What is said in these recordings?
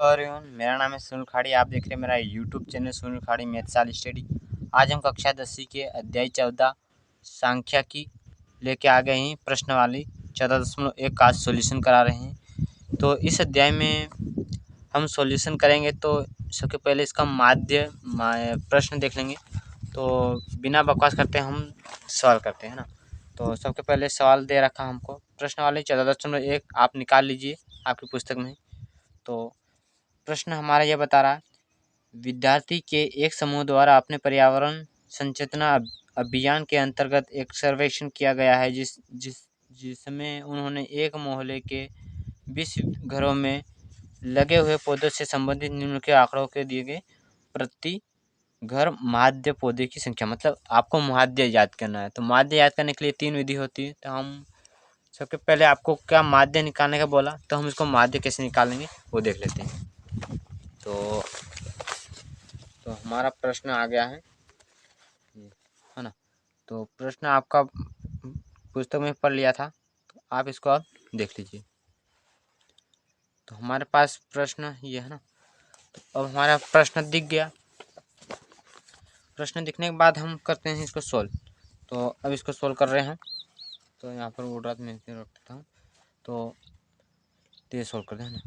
Everyone, मेरा नाम है सुनील खाड़ी। आप देख रहे हैं मेरा यूट्यूब चैनल सुनील खाड़ी मैथसाल स्टडी। आज हम कक्षा 10वीं के अध्याय 14 सांख्यिकी लेके आ गए हैं। प्रश्न वाली 14.1 का सॉल्यूशन करा रहे हैं। तो इस अध्याय में हम सॉल्यूशन करेंगे। तो सबसे पहले इसका माध्य प्रश्न देख लेंगे। तो बिना बकवास करते हम सवाल करते हैं ना। तो सबसे पहले सवाल दे रखा हमको प्रश्न वाले 14.1 आप निकाल लीजिए आपकी पुस्तक में। तो प्रश्न हमारा यह बता रहा है, विद्यार्थी के एक समूह द्वारा अपने पर्यावरण सचेतना अभियान के अंतर्गत एक सर्वेक्षण किया गया है जिसमें उन्होंने एक मोहल्ले के 20 घरों में लगे हुए पौधों से संबंधित निम्न के आंकड़ों के दिए गए प्रति घर माध्य पौधे की संख्या, मतलब आपको माध्य याद करना है। तो माध्य याद करने के लिए 3 विधि होती है। तो हम सबसे पहले आपको क्या माध्य निकालने का बोला, तो हम इसको माध्य कैसे निकालेंगे वो देख लेते हैं। तो हमारा प्रश्न आ गया है ना। तो प्रश्न आपका पुस्तक में पढ़ लिया था, तो आप इसको अब देख लीजिए। तो हमारे पास प्रश्न ये है ना। तो अब हमारा प्रश्न दिख गया। प्रश्न दिखने के बाद हम करते हैं इसको सोल्व। तो अब इसको सोल्व कर रहे हैं। तो यहाँ पर उड़ रहा था, मैं रख देता हूँ। तो ये सोल्व कर दें ना।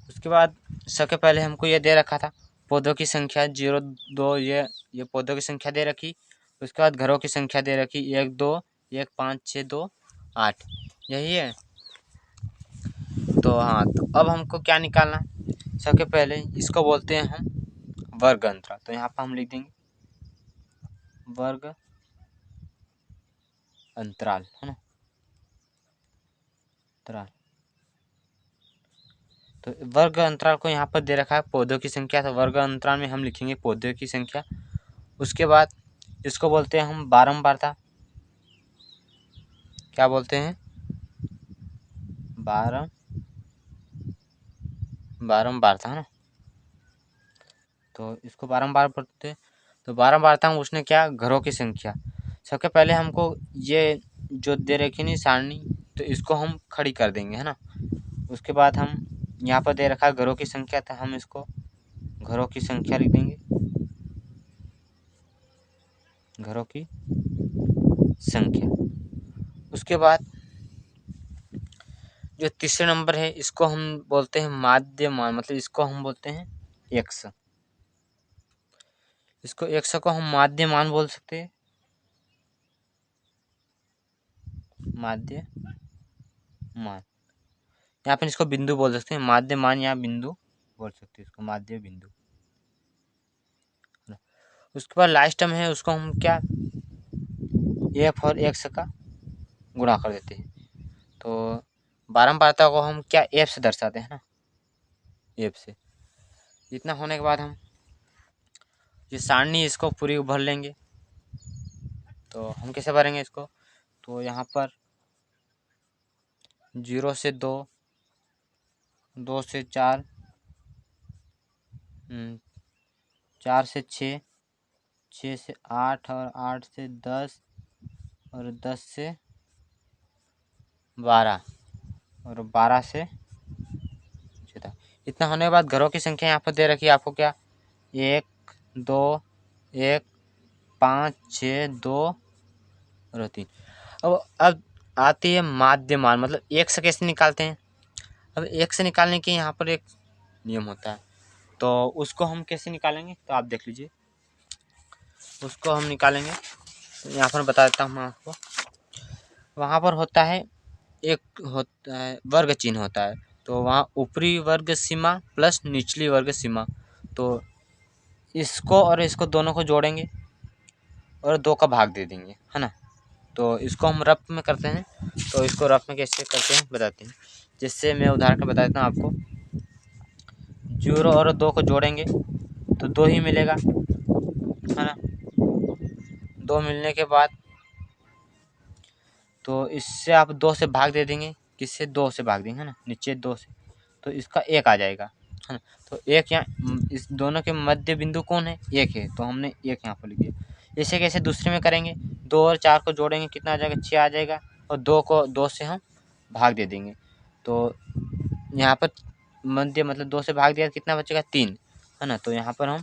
उसके बाद सबसे पहले हमको ये दे रखा था पौधों की संख्या 0, 2, ये पौधों की संख्या दे रखी। उसके बाद घरों की संख्या दे रखी 1, 2, 1, 5, 6, 2, 8, यही है। तो हाँ, तो अब हमको क्या निकालना, सबसे पहले इसको बोलते हैं हम वर्ग अंतराल। तो यहाँ पर हम लिख देंगे वर्ग अंतराल, है ना, अंतराल। तो वर्ग अंतराल को यहाँ पर दे रखा है पौधों की संख्या। तो वर्ग अंतराल में हम लिखेंगे पौधों की संख्या। उसके बाद इसको बोलते हैं हम बारंबारता। क्या बोलते हैं, बारंबारता, है ना। तो इसको बारंबार पढ़ते हैं। तो बारंबारता में उसने क्या, घरों की संख्या। सबसे पहले हमको ये जो दे रखी नहीं सारणी, तो इसको हम खड़ी कर देंगे, है ना। उसके बाद हम यहाँ पर दे रखा है घरों की संख्या, तो हम इसको घरों की संख्या लिख देंगे, घरों की संख्या। उसके बाद जो तीसरे नंबर है इसको हम बोलते हैं माध्य मान, मतलब इसको हम बोलते हैं x। इसको x को हम माध्य मान बोल सकते हैं, माध्य मान। यहाँ पर इसको बिंदु बोल सकते हैं, माध्य मान या बिंदु बोल सकते हैं, इसको माध्य बिंदु। उसके बाद लास्ट टर्म है, उसको हम क्या f और x का गुणा कर देते हैं। तो बारंबारता को हम क्या f से दर्शाते हैं ना, f से। इतना होने के बाद हम ये सारणी इसको पूरी भर लेंगे। तो हम कैसे भरेंगे इसको, तो यहाँ पर 0 से 2, 2 से 4, 4 से 6, 6 से 8 और 8 से 10 और 10 से 12 और 12 से 14। इतना होने के बाद घरों की संख्या यहाँ पर दे रखी है आपको क्या, 1, 2, 1, 5, 6, 2 और 3। अब आती है माध्य मान, मतलब एक से कैसे निकालते हैं। अब एक से निकालने के यहाँ पर एक नियम होता है, तो उसको हम कैसे निकालेंगे, तो आप देख लीजिए। उसको हम निकालेंगे, तो यहाँ पर बता देता हूँ मैं आपको। वहाँ पर होता है एक होता है वर्ग चिन्ह होता है। तो वहाँ ऊपरी वर्ग सीमा प्लस निचली वर्ग सीमा। तो इसको और इसको दोनों को जोड़ेंगे और 2 का भाग दे देंगे, है ना। तो इसको हम रफ में करते हैं। तो इसको रफ में कैसे करते हैं बताते हैं। जिससे मैं उदाहरण बता देता हूँ आपको। 0 और 2 को जोड़ेंगे तो 2 ही मिलेगा, है ना। 2 मिलने के बाद तो इससे आप 2 से भाग दे देंगे, किससे, 2 से भाग देंगे, है ना, नीचे 2 से। तो इसका 1 आ जाएगा, है ना। तो 1 यहाँ इस दोनों के मध्य बिंदु कौन है, 1 है। तो हमने 1 यहाँ पर लिख दिया। इसे कैसे दूसरे में करेंगे, 2 और 4 को जोड़ेंगे, कितना आ जाएगा, 6 आ जाएगा। और 2 को 2 से हम भाग दे देंगे। तो यहाँ पर मध्य मतलब 2 से भाग दिया तो कितना बचेगा 3, है ना। तो यहाँ पर हम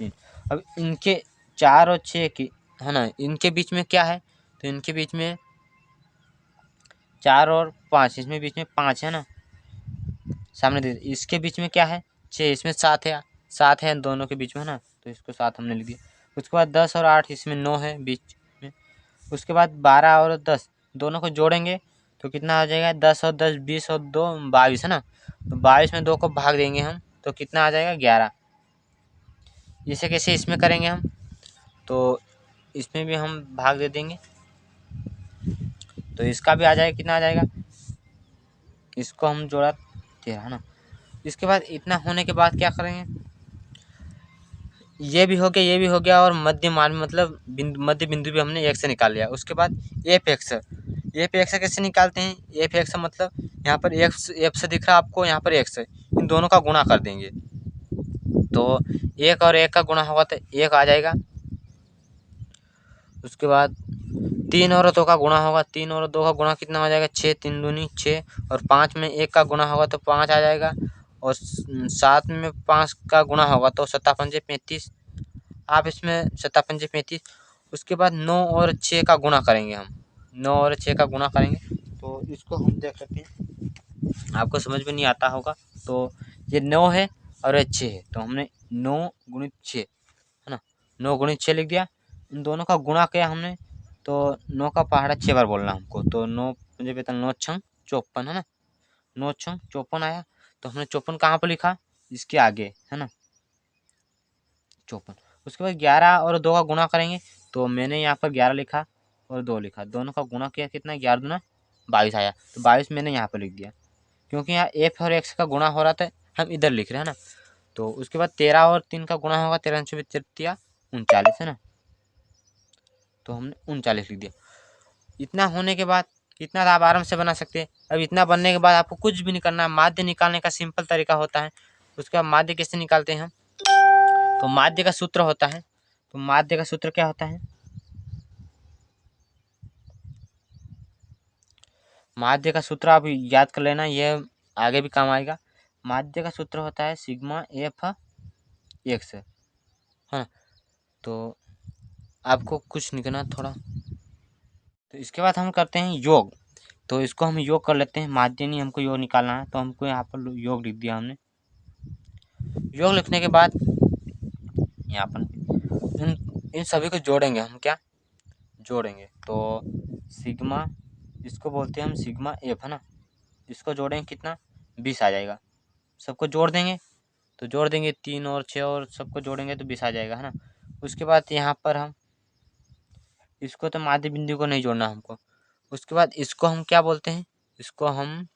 3। अब इनके 4 और 6 की, है ना, इनके बीच में क्या है, तो इनके बीच में 4 और 5, इसमें बीच में 5 है ना, सामने दे। इसके बीच में क्या है 6, इसमें 7 है दोनों के बीच में, है ना, तो इसको 7 हमने लिख दिया। उसके बाद 10 और 8, इसमें 9 है बीच में। उसके बाद 12 और 10 दोनों को जोड़ेंगे तो कितना आ जाएगा, 10 और 10 20 और 2 22, है ना। तो 22 में 2 को भाग देंगे हम तो कितना आ जाएगा 11। इसे कैसे इसमें करेंगे हम, तो इसमें भी हम भाग दे देंगे तो इसका भी आ जाएगा, कितना आ जाएगा, इसको हम जोड़ा 13, है ना। इसके बाद इतना होने के बाद क्या करेंगे, ये भी हो गया, ये भी हो गया, और मध्य मान मतलब मध्य बिंदु भी हमने 1 से निकाल लिया। उसके बाद एफ एक्स कैसे निकालते हैं, एफ एक्स मतलब यहाँ पर एफ से दिख रहा है आपको, यहाँ पर एक्स है, इन दोनों का गुणा कर देंगे तो 1 और 1 का गुणा होगा तो 1 आ जाएगा। उसके बाद 3 और 2 का गुणा होगा, 3 और 2 का गुणा कितना हो जाएगा, 6 3 दूनी 6, और 5 में 1 का गुणा होगा तो 5 आ जाएगा, और 7 में 5 का गुणा होगा तो 7 पंजे 35, आप इसमें 7 पंजे 35। उसके बाद 9 और 6 का गुणा करेंगे हम, 9 और 6 का गुणा करेंगे तो इसको हम देख सकते हैं, आपको समझ में नहीं आता होगा, तो ये 9 है और ये 6 है, तो हमने 9 गुणित 6, है ना, 9 गुणित 6 लिख दिया। इन दोनों का गुणा किया हमने तो 9 का पहाड़ा 6 बार बोलना हमको, तो 9 मुझे पता 9 छंग 54, है ना, 9 छंग 54 आया। तो हमने 54 कहाँ पर लिखा, इसके आगे, है ना, 54। उसके बाद 11 और 2 का गुणा करेंगे तो मैंने यहाँ पर 11 लिखा और 2 लिखा, दोनों का गुणा किया, कितना 11 दूना 22 आया, तो 22 मैंने यहाँ पर लिख दिया क्योंकि यहाँ एफ और एक्स का गुणा हो रहा था, हम इधर लिख रहे हैं ना। तो उसके बाद 13 और 3 का गुणा होगा, 13 से 39, है ना, तो हमने 39 लिख दिया। इतना होने के बाद इतना आप आराम से बना सकते हैं। अब इतना बनने के बाद आपको कुछ भी नहीं करना, माध्य निकालने का सिंपल तरीका होता है। उसका माध्य कैसे निकालते हैं हम, तो माध्य का सूत्र होता है, तो माध्य का सूत्र क्या होता है, माध्य का सूत्र आप याद कर लेना, ये आगे भी काम आएगा। माध्य का सूत्र होता है सिग्मा एफ एक्स, हाँ, तो आपको कुछ नहीं करना थोड़ा। तो इसके बाद हम करते हैं योग, तो इसको हम योग कर लेते हैं, माध्य नहीं हमको योग निकालना है, तो हमको यहाँ पर योग लिख दिया हमने। योग लिखने के बाद यहाँ पर इन सभी को जोड़ेंगे हम, क्या जोड़ेंगे, तो सिग्मा, इसको बोलते हैं हम सिग्मा एफ, है ना, इसको जोड़ेंगे कितना 20 आ जाएगा। सबको जोड़ देंगे तो जोड़ देंगे 3 और 6 और सबको जोड़ेंगे तो 20 आ जाएगा, है ना। उसके बाद यहाँ पर हम इसको तो माध्य बिंदु को नहीं जोड़ना हमको। उसके बाद इसको हम क्या बोलते हैं, इसको हम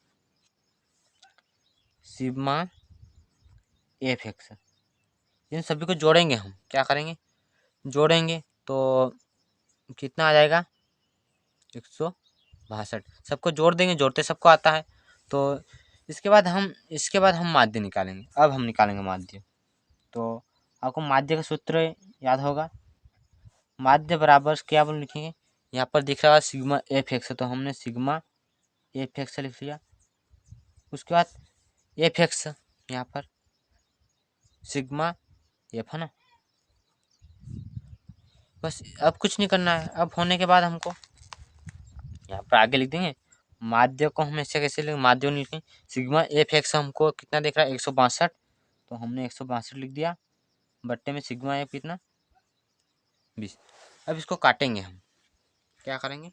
सिग्मा एफ एक्स, इन सभी को जोड़ेंगे हम, क्या करेंगे जोड़ेंगे तो कितना आ जाएगा 162, सबको जोड़ देंगे, जोड़ते सबको आता है। तो इसके बाद हम माध्य निकालेंगे, अब हम निकालेंगे माध्य। तो आपको माध्य का सूत्र याद होगा, माध्य बराबर क्या बोल लिखेंगे, यहाँ पर दिख रहा है सिग्मा एफ एक्स, तो हमने सिग्मा एफ एक्स लिख लिया। उसके बाद एफ एक्स यहाँ पर सिग्मा एफ, है ना, बस अब कुछ नहीं करना है। अब होने के बाद हमको यहाँ पर आगे लिख देंगे माध्य को, हम ऐसे कैसे लिखेंगे, माध्य नहीं लिखेंगे, सिग्मा एफ एक्स हमको कितना दिख रहा है 162, तो हमने 162 लिख दिया, बट्टे में सिग्मा एफ कितना 20। अब इसको काटेंगे हम, क्या करेंगे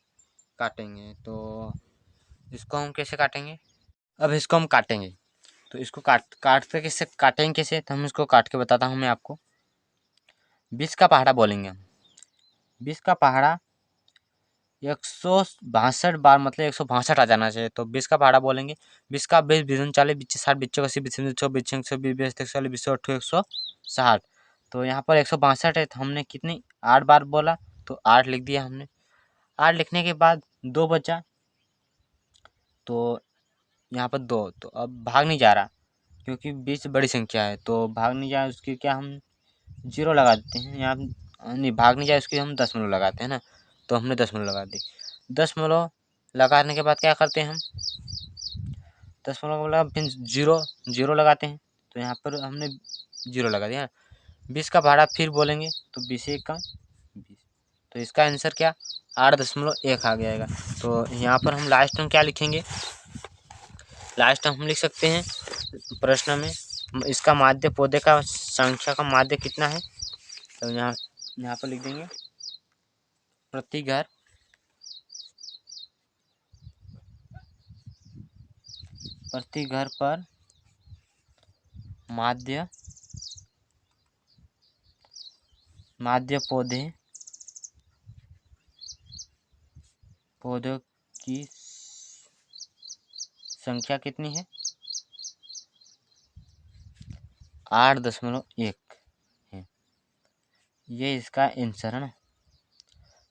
काटेंगे, तो इसको हम कैसे काटेंगे, अब इसको हम काटेंगे, तो इसको काटते कैसे काटेंगे कैसे, तो हम इसको काट के बताता हूँ मैं आपको। 20 का पहाड़ा बोलेंगे हम, 20 का पहाड़ा 162 बार मतलब 162 आ जाना चाहिए, तो 20 का पहाड़ा बोलेंगे। 20 का 20 20 40 20 60 20 80 20 20 20 20 20 21 160, तो यहाँ पर 162 है, तो हमने कितनी 8 बार बोला तो 8 लिख दिया हमने। 8 लिखने के बाद 2 बचा, तो यहाँ पर 2, तो अब भाग नहीं जा रहा क्योंकि 20 बड़ी संख्या है, तो भाग नहीं जाए उसकी क्या हम 0 लगा देते हैं, यहाँ नहीं भाग नहीं जाए उसकी हम दशमलव लगाते हैं ना, तो हमने दशमलव लगा दी। दशमलव लगाने के बाद क्या करते हैं हम, दशमलव का मतलब फिर जीरो जीरो लगाते हैं, तो यहाँ पर हमने जीरो लगा दिया। 20 का भाड़ा फिर बोलेंगे तो 20 का 20, तो इसका आंसर क्या 8.1 आ जाएगा। तो यहाँ पर हम लास्ट में क्या लिखेंगे, लास्ट हम लिख सकते हैं प्रश्न में इसका माध्य पौधे का संख्या का माध्य कितना है, तो यहाँ पर लिख देंगे प्रति घर पर माध्य पौधों की संख्या कितनी है 8.1 है, ये इसका आंसर है ना।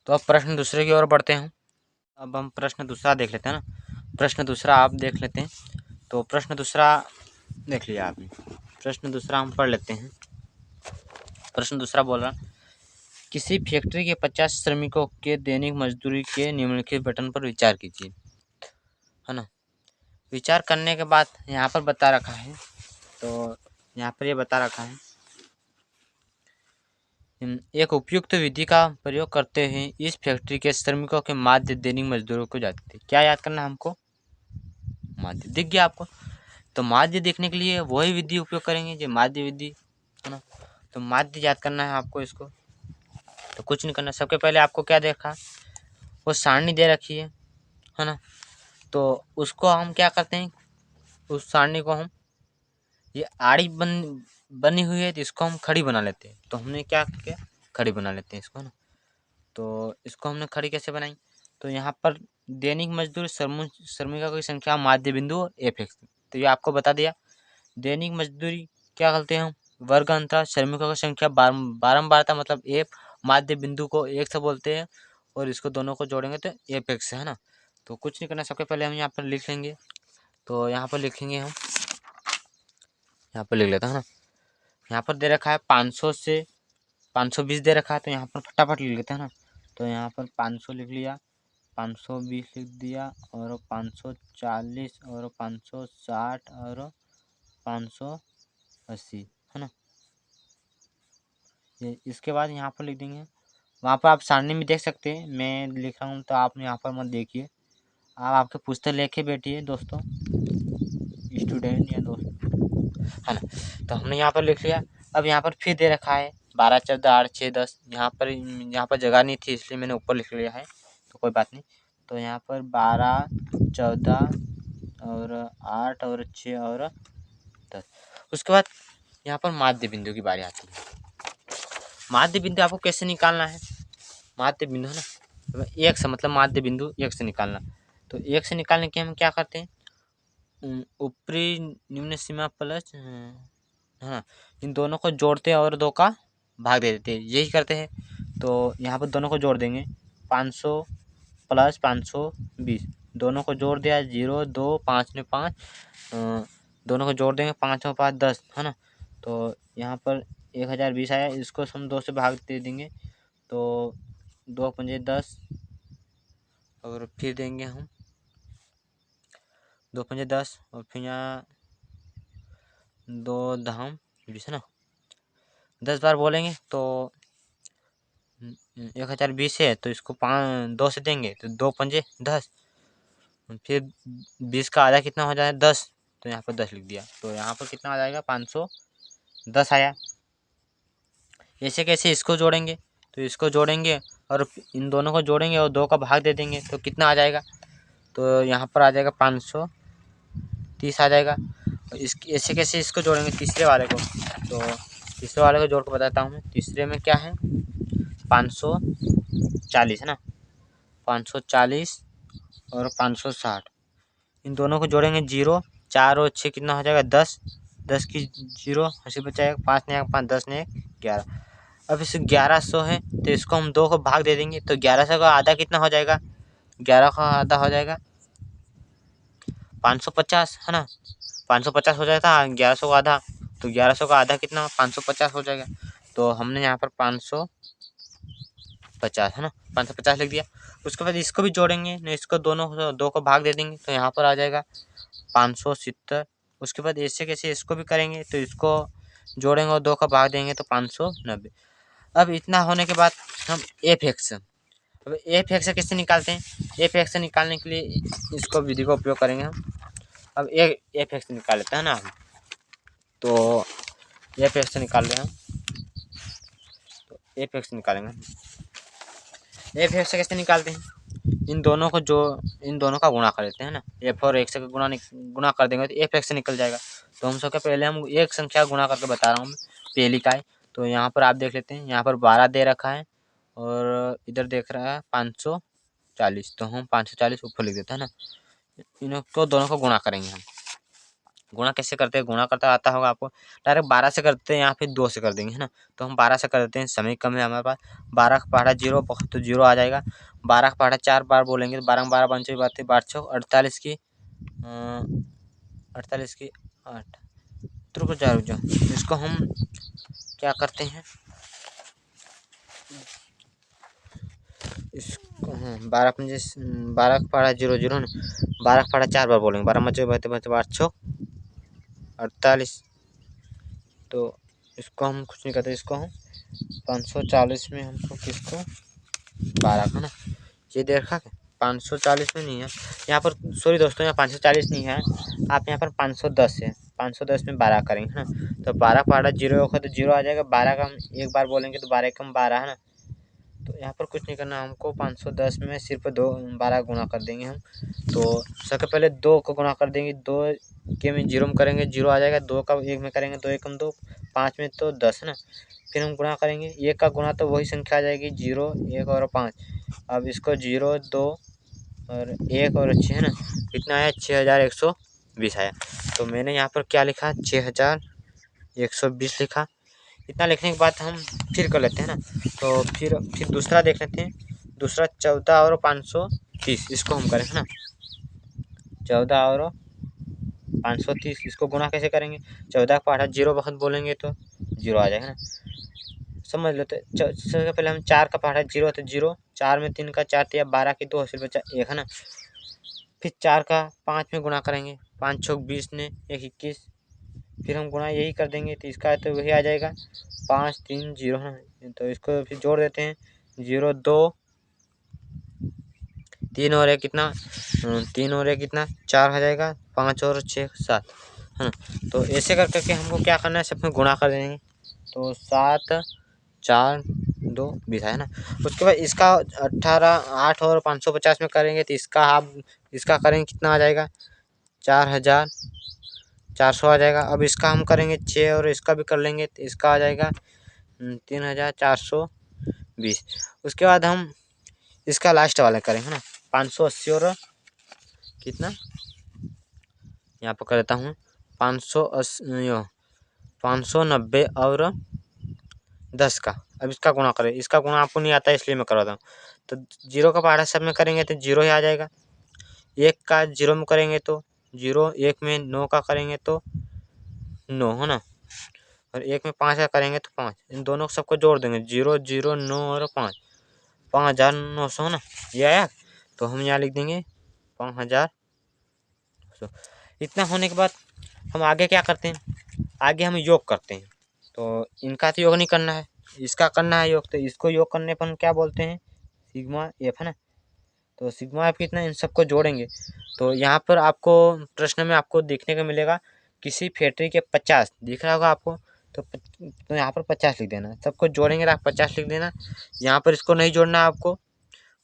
तो अब प्रश्न दूसरे की ओर बढ़ते हैं। अब हम प्रश्न दूसरा देख लेते हैं ना, प्रश्न दूसरा आप देख लेते हैं। तो प्रश्न दूसरा देख लिया आपने, प्रश्न दूसरा हम पढ़ लेते हैं। प्रश्न दूसरा बोल रहा, किसी फैक्ट्री के 50 श्रमिकों के दैनिक मजदूरी के निम्नलिखित बटन पर विचार कीजिए, है ना। विचार करने के बाद यहाँ पर बता रखा है, तो यहाँ पर ये बता रखा है एक उपयुक्त विधि का प्रयोग करते हैं इस फैक्ट्री के श्रमिकों के माध्य दैनिक मजदूरों को याद थे। क्या याद करना है हमको, माध्य दिख गया आपको, तो माध्य देखने के लिए वही विधि उपयोग करेंगे जो माध्य विधि, है ना। तो माध्य याद करना है आपको इसको, तो कुछ नहीं करना, सबके पहले आपको क्या देखा, वो सारणी दे रखी है ना। तो उसको हम क्या करते हैं, उस सारणी को हम ये आड़ी बनी हुई है तो इसको हम खड़ी बना लेते हैं। तो हमने क्या किया, खड़ी बना लेते हैं इसको ना। तो इसको हमने खड़ी कैसे बनाई, तो यहाँ पर दैनिक मजदूर श्रमिकों की संख्या माध्य बिंदु और एफ, तो ये आपको बता दिया। दैनिक मजदूरी क्या करते हैं हम, वर्ग अंतराल श्रमिकों की संख्या बारंबारता मतलब एफ, माध्य बिंदु को एक से बोलते हैं और इसको दोनों को जोड़ेंगे तो एफ एक्स है ना। तो कुछ नहीं करना, सबसे पहले हम यहाँ पर लिख लेंगे, तो यहाँ पर लिखेंगे हम, यहाँ पर लिख लेता है ना। यहाँ पर दे रखा है 500 से 520 दे रखा है, तो यहाँ पर फटाफट लिख लेते हैं ना। तो यहाँ पर 500 लिख लिया, 520 लिख दिया, और 540 और 560 और 580 है ना। ये इसके बाद यहाँ पर लिख देंगे, वहाँ पर आप सारणी में देख सकते हैं, मैं लिख रहा हूँ तो आप यहाँ पर मत देखिए, आप आपके पुस्तक लेके बैठिए दोस्तों, स्टूडेंट या दोस्त, है ना। तो हमने यहाँ पर लिख लिया। अब यहाँ पर फिर दे रखा है 12, 14, 8, 6, 10, यहाँ पर जगह नहीं थी इसलिए मैंने ऊपर लिख लिया है, तो कोई बात नहीं। तो यहाँ पर 12, 14 और 8 और 6 और 10। उसके बाद यहाँ पर माध्य बिंदु की बारी आती है। माध्य बिंदु आपको कैसे निकालना है, माध्य बिंदु है ना, एक से मतलब माध्य बिंदु एक से निकालना। तो एक से निकालने के हम क्या करते हैं, ऊपरी निम्न सीमा प्लस, है ना, इन दोनों को जोड़ते हैं और 2 का भाग दे देते हैं, यही करते हैं। तो यहाँ पर दोनों को जोड़ देंगे, 500 प्लस 520, दोनों को जोड़ दिया, 0, 2, 5 में 5, दोनों को जोड़ देंगे, 5 में 5 10 है ना। तो यहाँ पर 1020 आया, इसको हम 2 से भाग दे देंगे, तो 2 पंजे 10, और फिर देंगे हम 2 पंजे 10, और फिर यहाँ 2 धाम 20 है ना, 10 बार बोलेंगे तो 1020 है, तो इसको 2 से देंगे तो 2 पंजे 10, फिर 20 का आधा कितना हो जाएगा 10, तो यहाँ पर 10 लिख दिया, तो यहाँ पर कितना आ जाएगा 510 आया। ऐसे कैसे इसको जोड़ेंगे, तो इसको जोड़ेंगे और इन दोनों को जोड़ेंगे और 2 का भाग दे देंगे, तो कितना आ जाएगा, तो यहाँ पर आ जाएगा 530 आ जाएगा। ऐसे कैसे इसको जोड़ेंगे तीसरे वाले को, तो तीसरे वाले को जोड़ कर बताता हूँ मैं। तीसरे में क्या है 540 है ना, 540 और 560, इन दोनों को जोड़ेंगे 0, 4 और 6 कितना हो जाएगा 10, 10 की 0 ऐसे बचाएगा, 5 ने 5, 10 ने 11। अब इस 1100 है तो इसको हम 2 को भाग दे देंगे, तो 1100 का आधा कितना हो जाएगा, 11 का आधा हो जाएगा 550 है ना, 550 हो जाता है 1100 का आधा, तो 1100 का आधा कितना 550 हो जाएगा। तो हमने यहाँ पर 550 है ना, 550 लिख दिया। उसके बाद इसको भी जोड़ेंगे, इसको दोनों 2 को भाग दे देंगे, तो यहाँ पर आ जाएगा 570। उसके बाद ऐसे कैसे इसको भी करेंगे तो इसको जोड़ेंगे और 2 का भाग देंगे तो 590। अब इतना होने के बाद हम f(x), अब f(x) कैसे निकालते हैं? f(x) निकालने के लिए इसको विधि का उपयोग करेंगे हम। अब f(x) निकाल लेते हैं ना हम, तो f(x) निकाल रहे हैं हम, तो f(x) निकालेंगे। f(x) कैसे निकालते हैं? इन दोनों का गुणा कर लेते हैं ना, f और x का गुणा कर देंगे तो f(x) निकल जाएगा। तो हम सबसे पहले हम एक संख्या गुणा करके बता रहा हूँ पहली का। तो यहाँ पर आप देख लेते हैं, यहाँ पर 12 दे रखा है और इधर देख रहा है 540, तो हम 540 ऊपर लिख देते हैं ना। इनको दोनों को गुणा करेंगे हम। गुणा कैसे करते हैं? गुणा करता आता होगा आपको, डायरेक्ट 12 से करते हैं या फिर 2 से कर देंगे, है ना। तो हम 12 से कर देते हैं, समय कम है हमारे पास। 12 का पहाड़ा 0 तो 0 आ जाएगा। 12 का पहाड़ा 4 बार बोलेंगे तो 12 में 12 पंचों बात 48 की 48 की 8। रुको जाओ, इसको हम क्या करते हैं, इसको 12 पंजे 12 का पहाड़ा 0 0 ना, 12 का पहाड़ा 4 बार बोलेंगे, 12 बचे 48। तो इसको हम कुछ नहीं करते, इसको हम 540 में हमको किसको 12 का ना, ये देखा 540 में नहीं है यहाँ पर, सॉरी दोस्तों, यहाँ 540 नहीं है, आप यहाँ पर 510 है, 510 में 12 करेंगे, है ना। तो 12 पहाड़ा 0 होगा तो 0 आ जाएगा। 12 का हम एक बार बोलेंगे तो 12 कम 12, है ना। तो यहाँ पर कुछ नहीं करना हमको, 510 में सिर्फ 12 गुणा कर देंगे हम। तो सबसे पहले 2 को गुणा कर देंगे, 2 के में 0 में करेंगे 0 आ जाएगा। 2 का 1 में करेंगे 2 एकम 2, 5 में तो 10, है ना। फिर हम गुणा करेंगे, 1 का गुणा तो वही संख्या आ जाएगी 0 1 और 5। अब इसको 0 2 और 1 और 6, है ना, कितना आया 6120 आया। तो मैंने यहाँ पर क्या लिखा 6120 लिखा। इतना लिखने के बाद हम फिर कर लेते हैं ना, तो फिर दूसरा देख लेते हैं। दूसरा 14 और 530, इसको हम करें, है ना। 14 और 530 इसको गुणा कैसे करेंगे? 14 का पहाड़ा 0 वक्त बोलेंगे तो 0 आ जाएगा ना, समझ लेते। सबसे पहले हम 4 का पहाड़ा 0 तो 0, 4 में 3 का 4 दिया, 12 की 2 सिर्फ बचा 1, है ना। फिर 4 का 5 में गुणा करेंगे, 5 छक 20 ने 1 21, फिर हम गुणा यही कर देंगे तो इसका तो वही आ जाएगा 5 3 0, है। तो इसको फिर जोड़ देते हैं, 0 2 3 और 1 कितना 3 और 1 कितना 4 आ जाएगा, 5 और 6 7, है ना। तो ऐसे कर करके हमको क्या करना है, सब में गुणा कर देंगे। तो 7 4 2 20 है ना। उसके बाद इसका 8 और 550 में करेंगे तो इसका आप इसका करेंगे कितना आ जाएगा 4400 आ जाएगा। अब इसका हम करेंगे 6 और इसका भी कर लेंगे तो इसका आ जाएगा 3420। उसके बाद हम इसका लास्ट वाला करेंगे ना, 580 और कितना यहाँ पर कर देता हूँ 590 और 10 का। अब इसका गुणा करें, इसका गुणा आपको नहीं आता है इसलिए मैं करवाता हूँ। तो 0 का पहाड़ा सब में करेंगे तो 0 ही आ जाएगा। 1 का 0 में करेंगे तो 0, 1 में 9 का करेंगे तो 9, है ना। और 1 में 5 का करेंगे तो 5। इन दोनों सबको जोड़ देंगे 0 0 9 और 5, 5900, है ना। ये आया। तो हम यहाँ लिख देंगे 5000। इतना होने के बाद हम आगे क्या करते हैं, आगे हम योग करते हैं। तो इनका तो योग नहीं करना है, इसका करना है योग। तो इसको योग करने पर हम क्या बोलते हैं सिग्मा एफ, है ना। तो सिग्मा एफ कितना, इन सबको जोड़ेंगे। तो यहाँ पर आपको प्रश्न में आपको देखने को मिलेगा किसी फैक्ट्री के 50 दिख रहा होगा आपको, तो यहाँ पर 50 लिख देना। सबको जोड़ेंगे तो आप 50 लिख देना। यहाँ पर इसको नहीं जोड़ना है आपको।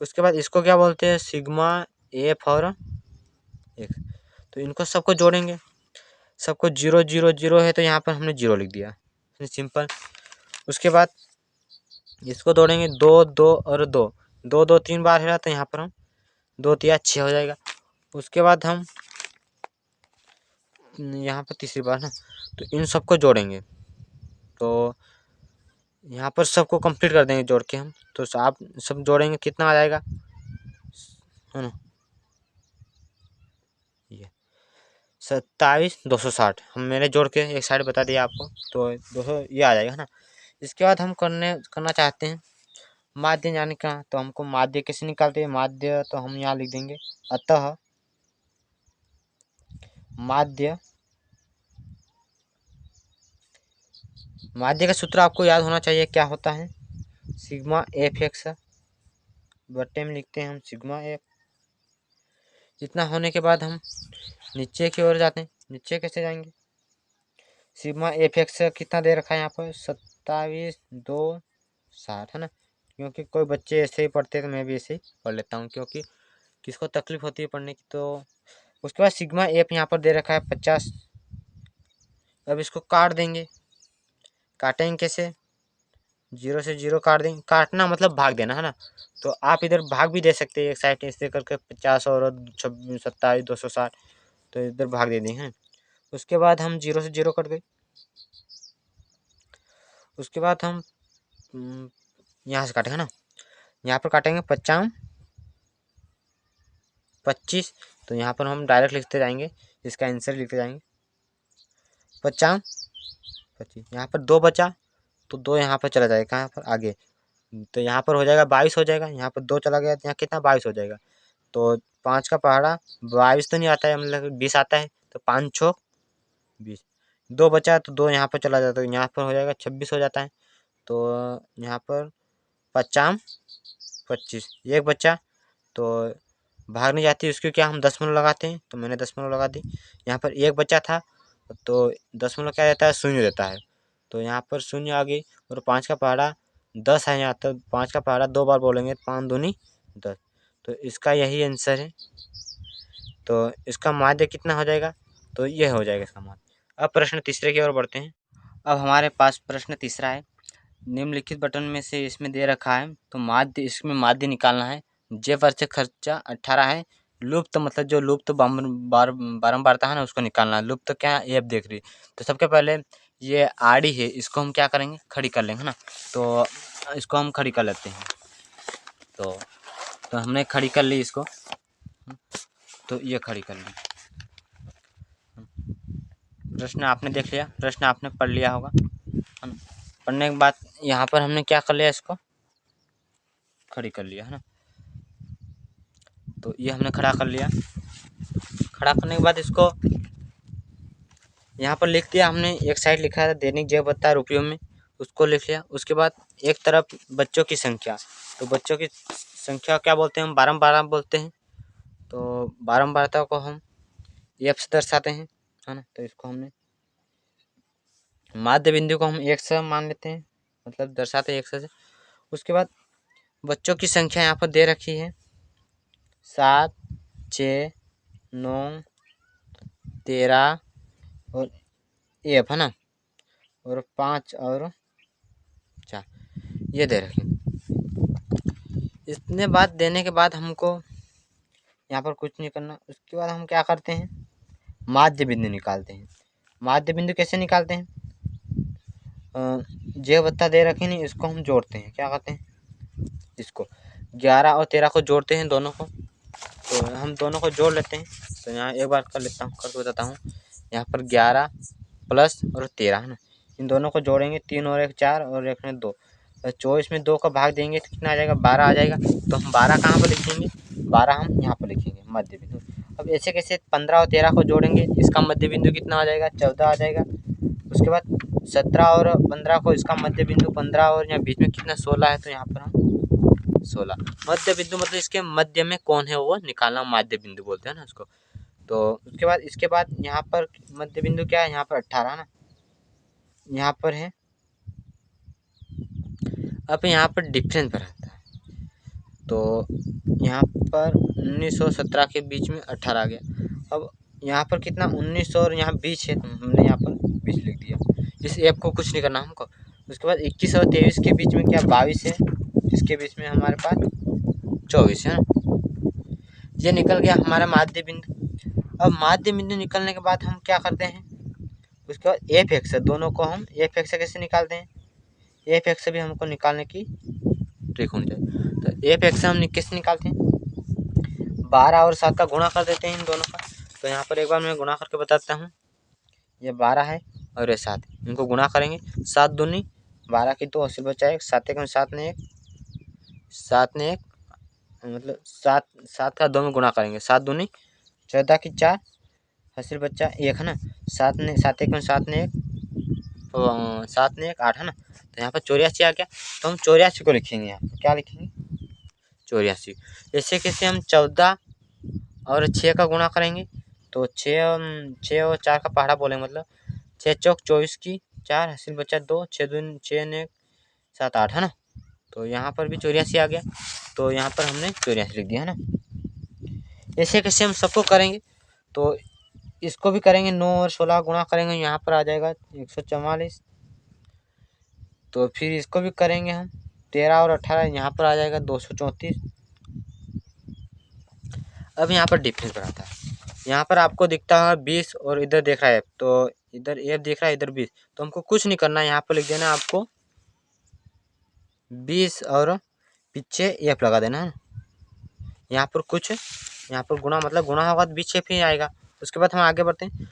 उसके बाद इसको क्या बोलते हैं सिग्मा एफ और एक्स। तो इनको सबको जोड़ेंगे, सबको 0 0 0 है तो यहाँ पर हमने 0 लिख दिया, सिंपल। उसके बाद इसको जोड़ेंगे 2 2 और 2 2 2 3 बार है तो यहाँ पर हम 2 3 6 हो जाएगा। उसके बाद हम यहाँ पर तीसरी बार ना, तो इन सबको जोड़ेंगे। तो यहाँ पर सबको कंप्लीट कर देंगे जोड़ के हम। तो आप सब जोड़ेंगे कितना आ जाएगा, है ना, ये 27260 हम मैंने जोड़ के एक साइड बता दिया आपको। तो 200 ये आ जाएगा, है ना। इसके बाद हम करना चाहते हैं माध्य यानी का। तो हमको माध्य कैसे निकालते हैं, माध्य तो हम यहाँ लिख देंगे अतः माध्य का सूत्र आपको याद होना चाहिए, क्या होता है, सिग्मा एफ एक्स बट्टे में लिखते हैं हम सिग्मा एफ। इतना होने के बाद हम नीचे की ओर जाते हैं। नीचे कैसे जाएंगे, सिग्मा एफ एक्स कितना दे रखा है यहाँ पर 27,2,60 है ना, क्योंकि कोई बच्चे ऐसे ही पढ़ते हैं तो मैं भी ऐसे ही पढ़ लेता हूँ, क्योंकि किसको तकलीफ होती है पढ़ने की। तो उसके बाद सिग्मा एफ यहाँ पर दे रखा है 50। अब इसको काट देंगे, काटेंगे कैसे, 0 से 0 काट देंगे, काटना मतलब भाग देना है ना। तो आप इधर भाग भी दे सकते हैं एक साइड ऐसे करके 50 और 27,260, तो इधर भाग दे दें हैं। उसके बाद हम 0 से 0 कट गए। उसके बाद हम यहाँ से काटेंगे ना, यहाँ पर काटेंगे 55 25, तो यहाँ पर हम डायरेक्ट लिखते जाएंगे, इसका आंसर लिखते जाएंगे 55 25। यहाँ पर 2 बचा तो 2 यहाँ पर चला जाएगा, कहाँ पर आगे, तो यहाँ पर हो जाएगा 22 हो जाएगा। यहाँ पर 2 चला गया तो यहाँ कितना 22 हो जाएगा। तो 5 का पहाड़ा 22 तो नहीं आता है, मतलब 20 आता है, तो 5 6 20। 2 बचा तो 2 यहाँ पर चला जाता है, तो यहाँ पर हो जाएगा 26 हो जाता है। तो यहाँ पर 50 25 एक बच्चा, तो भाग नहीं जाती उसको क्या हम दशमलव लगाते हैं, तो मैंने दशमलव लगा दी। यहाँ पर एक बच्चा था तो दशमलव क्या देता है, शून्य देता है, तो यहाँ पर शून्य आ गई। और 5 का पहाड़ा 10 है यहाँ, तो 5 का पहाड़ा 2 बार बोलेंगे, 5 दूनी 10, तो इसका यही आंसर है। तो इसका माध्य कितना हो जाएगा, तो ये हो जाएगा इसका माध्य। अब प्रश्न तीसरे की ओर बढ़ते हैं। अब हमारे पास प्रश्न तीसरा है, निम्नलिखित बटन में से इसमें दे रखा है, तो माध्य, इसमें माध्य निकालना है। जे वर्ष से खर्चा 18 है, लुप्त मतलब जो लुप्त बारंबारता है ना, उसको निकालना है। लुप्त क्या है, एफ देख रही। तो सबके पहले ये आड़ी है, इसको हम क्या करेंगे, खड़ी कर लेंगे ना। तो इसको हम खड़ी कर लेते हैं। तो हमने खड़ी कर ली इसको, तो ये खड़ी कर ली। प्रश्न आपने देख लिया, प्रश्न आपने पढ़ लिया होगा, है ना। पढ़ने के बाद यहाँ पर हमने क्या कर लिया, इसको खड़ी कर लिया है ना। तो ये हमने खड़ा कर लिया। खड़ा करने के बाद इसको यहाँ पर लिख दिया हमने। एक साइड लिखा है दैनिक जय भत्ता रुपयों में, उसको लिख लिया। उसके बाद एक तरफ बच्चों की संख्या, तो बच्चों की संख्या क्या बोलते हैं हम, बारंबार बोलते हैं। तो बारंबारता को हम एफ से दर्शाते हैं, है ना। तो इसको हमने माध्य बिंदु को हम 1 से मान लेते हैं, मतलब दर्शाते हैं 1 से। उसके बाद बच्चों की संख्या यहाँ पर दे रखी है 7 6 9 13 और एफ है ना, और 5 और 4 ये दे रखे। इतने बात देने के बाद हमको यहाँ पर कुछ नहीं करना। उसके बाद हम क्या करते हैं, माध्य बिंदु निकालते हैं। माध्य बिंदु कैसे निकालते हैं, जे बत्ता दे रखे नहीं, इसको हम जोड़ते हैं। क्या करते हैं, इसको 11 और 13 को जोड़ते हैं दोनों को। तो हम दोनों को जोड़ लेते हैं। तो यहाँ एक बार कर लेता हूँ, करके बताता हूँ। यहाँ पर 11 प्लस और 13 है ना, इन दोनों को जोड़ेंगे, 3 और 1 4 और 1 में 2, 24 में 2 का भाग देंगे तो कितना आ जाएगा, 12 आ जाएगा। तो हम 12 कहाँ पर लिखेंगे, 12 हम यहाँ पर लिखेंगे मध्य बिंदु। अब ऐसे कैसे 15 और 13 को जोड़ेंगे, इसका मध्य बिंदु कितना आ जाएगा, 14 आ जाएगा। उसके बाद 17 और 15 को, इसका मध्य बिंदु 15 और यहाँ बीच में कितना 16 है, तो यहाँ पर हम 16 मध्य बिंदु, मतलब इसके मध्य में कौन है वो निकालना, माध्य बिंदु बोलते हैं ना उसको। तो उसके बाद इसके बाद यहाँ पर मध्य बिंदु क्या है, यहाँ पर 18 ना, यहाँ पर है। अब यहाँ पर डिफरेंस बढ़ाता है, तो यहाँ पर 19 और 17 के बीच में 18 आ गया। अब यहाँ पर कितना 19 और यहाँ 20 है, तो हमने यहाँ पर 20 लिख दिया। इस ऐप को कुछ नहीं करना हमको। उसके बाद 21 और 23 के बीच में क्या 22 है, इसके बीच में हमारे पास 24 है ना। ये निकल गया हमारा माध्य बिंदु। अब माध्य बिंदु निकलने के बाद हम क्या करते हैं, उसके बाद एफ एक्स, दोनों को हम एफ एक्स कैसे निकालते हैं, एफ एक्स भी हमको निकालने की ट्रिक होनी चाहिए। तो एफ एक्स हम कैसे निकालते हैं, 12 और 7 का गुणा कर देते हैं इन दोनों का। तो यहाँ पर एक बार मैं गुणा करके बताता हूँ। ये 12 है और ये 7, इनको गुणा करेंगे, 7 दूनी 12 की 2 और सिर्फ बचा 1, 7 एक 7 ने 1, 7 ने 1, मतलब 7 का 2 में गुणा करेंगे, 7 दूनी 14 की 4, हासिल बच्चा 1 है ना, 7 ने 7 1 7 ने 1 7 ने 1 8 है ना, तो यहाँ पर 84 आ गया। तो हम 84 को लिखेंगे, यहाँ पर क्या लिखेंगे 84। ऐसे कैसे हम 14 और 6 का गुणा करेंगे, तो 6 और 4 का पहाड़ा बोलेंगे, मतलब 6 चौक 24 की 4 हासिल बच्चा 2 6 दूनी 6 ने 7 8 है ना, तो यहाँ पर भी 84 आ गया। तो यहाँ पर हमने 84 लिख दिया है ना। ऐसे कैसे हम सबको करेंगे, तो इसको भी करेंगे 9 और 16 गुणा करेंगे, यहाँ पर आ जाएगा 144। तो फिर इसको भी करेंगे हम 13 और 18, यहाँ पर आ जाएगा 234। अब यहाँ पर डिफरेंस बनाता है, यहाँ पर आपको दिखता है 20 और इधर देख रहा है, तो इधर एफ दिख रहा है, इधर 20, तो हमको कुछ नहीं करना है, यहाँ पर लिख देना आपको 20 और पीछे एफ लगा देना है। यहाँ पर कुछ, यहाँ पर गुणा मतलब गुणा होगा तो 20 एफ ही आएगा। उसके बाद हम आगे बढ़ते हैं,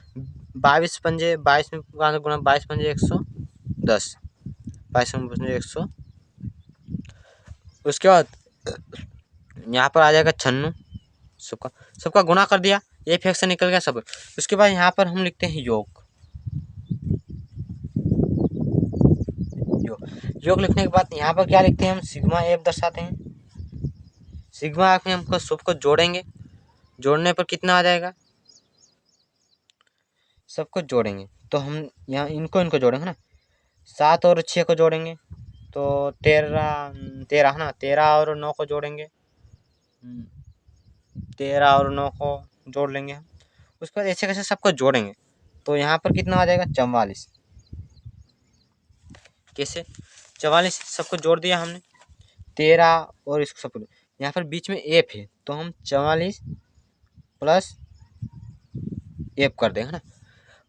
22 पंजे 22 में गुणा 22 पंजे 110, 22 पंजे 100। उसके बाद यहाँ पर आ जाएगा 96, सबका गुणा कर दिया, एफ से निकल गया सब। उसके बाद यहाँ पर हम लिखते हैं योग। योग लिखने के बाद यहाँ पर क्या लिखते हैं हम, सिग्मा एफ दर्शाते हैं। सिग्मा एफ में हमको सबको जोड़ेंगे, जोड़ने पर कितना आ जाएगा, सबको जोड़ेंगे तो हम यहाँ इनको जोड़ेंगे ना, 7 और 6 को जोड़ेंगे तो 13 है ना, 13 और 9 को जोड़ेंगे, 13 और 9 को जोड़ लेंगे हम। उसके बाद ऐसे कैसे सबको जोड़ेंगे, तो यहाँ पर कितना आ जाएगा 44। कैसे 44 सबको जोड़ दिया हमने, 13 और इसको सबको, यहाँ पर बीच में एफ है तो हम 44 प्लस एफ कर देंगे ना।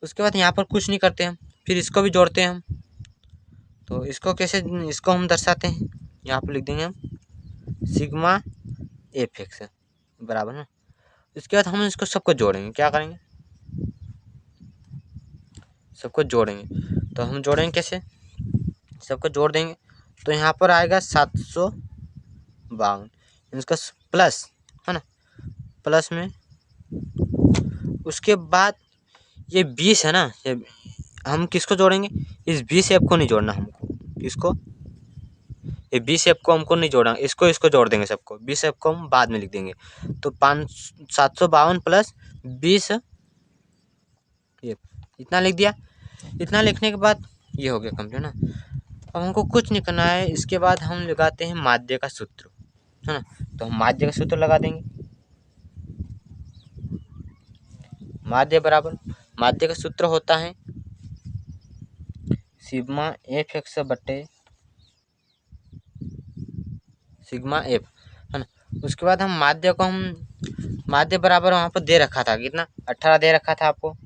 उसके बाद यहाँ पर कुछ नहीं करते हम, फिर इसको भी जोड़ते हैं हम, तो इसको कैसे, इसको हम दर्शाते हैं, यहाँ पर लिख देंगे हम सिग्मा एफ एक्स बराबर ना। इसके बाद हम इसको सबको जोड़ेंगे, क्या करेंगे सबको जोड़ेंगे, तो हम जोड़ेंगे कैसे, सबको जोड़ देंगे तो यहाँ पर आएगा 752, इसका प्लस है ना, प्लस में। उसके बाद ये 20 है ना, ये हम किसको जोड़ेंगे, इस 20 एफ को नहीं जोड़ना हमको, किसको, ये 20 एफ को हमको नहीं जोड़ना, इसको जोड़ देंगे सबको, 20 एफ को हम बाद में लिख देंगे। तो 752 प्लस 20 एफ, इतना लिख दिया। इतना लिखने के बाद ये हो गया कंप्लीट ना। अब हमको कुछ नहीं करना है, इसके बाद हम लगाते हैं माध्य का सूत्र है ना, तो हम माध्य का सूत्र लगा देंगे। माध्य बराबर, माध्य का सूत्र होता है सिग्मा एफ एक्स बटे सिग्मा एफ है ना। उसके बाद हम माध्य को, हम माध्य बराबर वहाँ पर दे रखा था कितना, 18 दे रखा था आपको,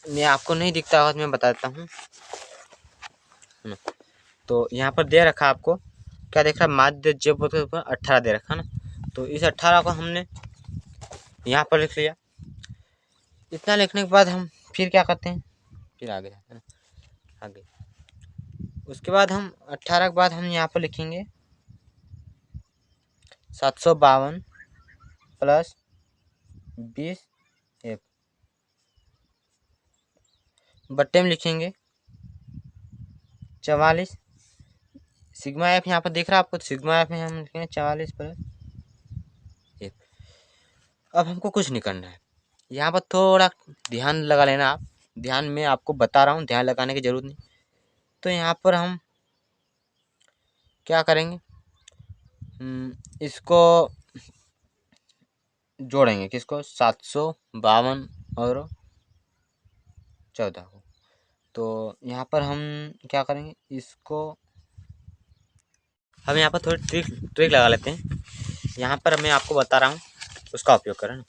मैं आपको नहीं दिखता होगा तो मैं बताता हूँ, तो यहाँ पर दे रखा आपको, क्या देख रहा है, माध्य जब 18 दे रखा ना, तो इस 18 को हमने यहाँ पर लिख लिया। इतना लिखने के बाद हम फिर क्या करते हैं, फिर आगे जाते हैं ना, आगे उसके बाद हम 18 के बाद हम यहाँ पर लिखेंगे 752 प्लस 20 एफ बट्टे में लिखेंगे 44 सिग्मा एफ, यहाँ पर दिख रहा है आपको, सिग्मा एफ में हम लिखेंगे 44 प्लस एफ। अब हमको कुछ नहीं करना है, यहाँ पर थोड़ा ध्यान लगा लेना आप, ध्यान में आपको बता रहा हूँ, ध्यान लगाने की जरूरत नहीं। तो यहाँ पर हम क्या करेंगे, इसको जोड़ेंगे, किसको, 752 और 14 को। तो यहाँ पर हम क्या करेंगे, इसको हम यहाँ पर थोड़ी ट्रिक लगा लेते हैं। यहाँ पर मैं आपको बता रहा हूँ, उसका उपयोग करें ना।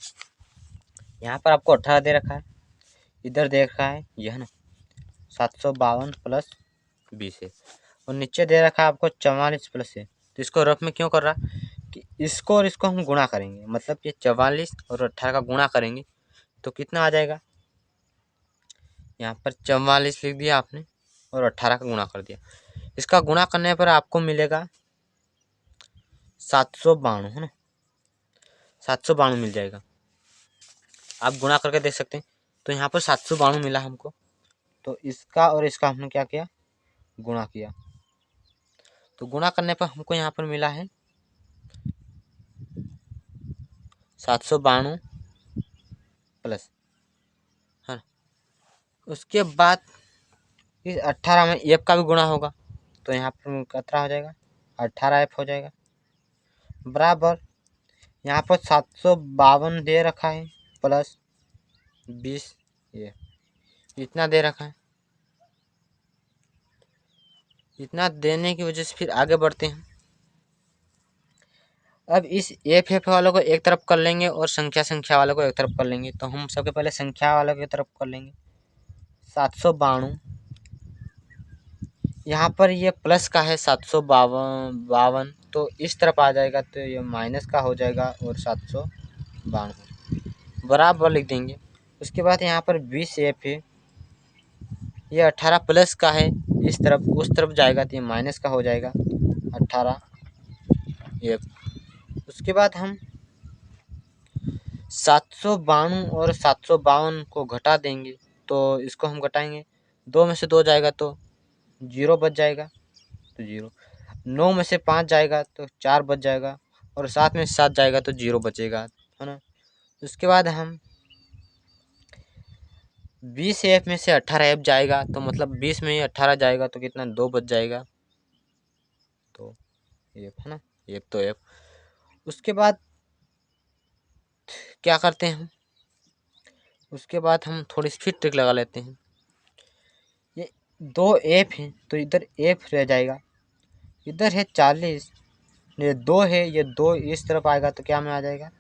यहाँ पर आपको 18 दे रखा है, इधर दे रखा है ये है ना 752 प्लस 20 है, और नीचे दे रखा है आपको 44 प्लस है। तो इसको रफ में क्यों कर रहा कि इसको और इसको हम गुणा करेंगे, मतलब ये 44 और 18 का गुणा करेंगे तो कितना आ जाएगा, यहाँ पर 44 लिख दिया आपने और 18 का गुणा कर दिया। इसका गुणा करने पर आपको मिलेगा 792 है ना, 792 मिल जाएगा। आप गुणा करके देख सकते हैं। तो यहाँ पर 792 मिला हमको, तो इसका और इसका हमने क्या किया, गुणा किया। तो गुणा करने पर हमको यहाँ पर मिला है 792 प्लस, हाँ। उसके बाद इस 18 में एफ का भी गुणा होगा, तो यहाँ पर कितना हो जाएगा, 18F हो जाएगा, बराबर यहाँ पर 752 दे रखा है प्लस 20 ये इतना दे रखा है। इतना देने की वजह से फिर आगे बढ़ते हैं। अब इस एफ वालों को एक तरफ कर लेंगे और संख्या वालों को एक तरफ कर लेंगे। तो हम सबसे पहले संख्या वालों की तरफ कर लेंगे 752, यहाँ पर ये प्लस का है 752, तो इस तरफ आ जाएगा तो ये माइनस का हो जाएगा और 752 बराबर लिख देंगे। उसके बाद यहाँ पर 20F है, ये 18 प्लस का है, इस तरफ उस तरफ जाएगा तो ये माइनस का हो जाएगा 18F। उसके बाद हम 792 और 752 को घटा देंगे, तो इसको हम घटाएंगे, 2 में से 2 जाएगा तो 0 बच जाएगा, तो 0, 9 में से 5 जाएगा तो 4 बच जाएगा, और 7 में से 7 जाएगा तो 0 बचेगा, है ना। उसके बाद हम 20F में से 18F जाएगा, तो मतलब 20 में ही 18 जाएगा तो कितना, 2 बच जाएगा, तो F है ना, F तो F। उसके बाद क्या करते हैं हम, उसके बाद हम थोड़ी सी फिर ट्रिक लगा लेते हैं। ये 2F है तो इधर F रह जाएगा, इधर है 40, ये 2 है, ये 2 इस तरफ आएगा तो क्या में आ जाएगा,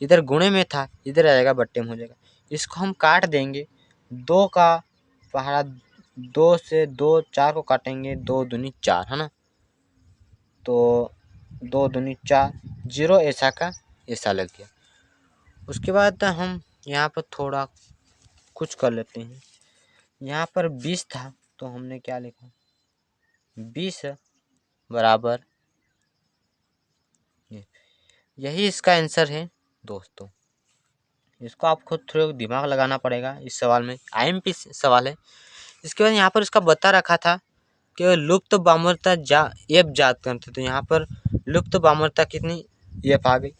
इधर गुणे में था, इधर आ जाएगा बट्टे में हो जाएगा। इसको हम काट देंगे, 2 का पहाड़ा 2 से 2 4 को काटेंगे, 2 दूनी 4 है ना, तो 2 दूनी 4, 0 ऐसा का ऐसा लग गया। उसके बाद हम यहाँ पर थोड़ा कुछ कर लेते हैं। यहाँ पर 20 था तो हमने क्या लिखा, 20 बराबर, यही इसका आंसर है दोस्तों। इसको आप खुद थोड़ा दिमाग लगाना पड़ेगा, इस सवाल में IMP सवाल है। इसके बाद यहाँ पर इसका बता रखा था कि लुप्त बामरता एफ जात करते, तो यहाँ पर लुप्त बामरता कितनी, एफ आ गई।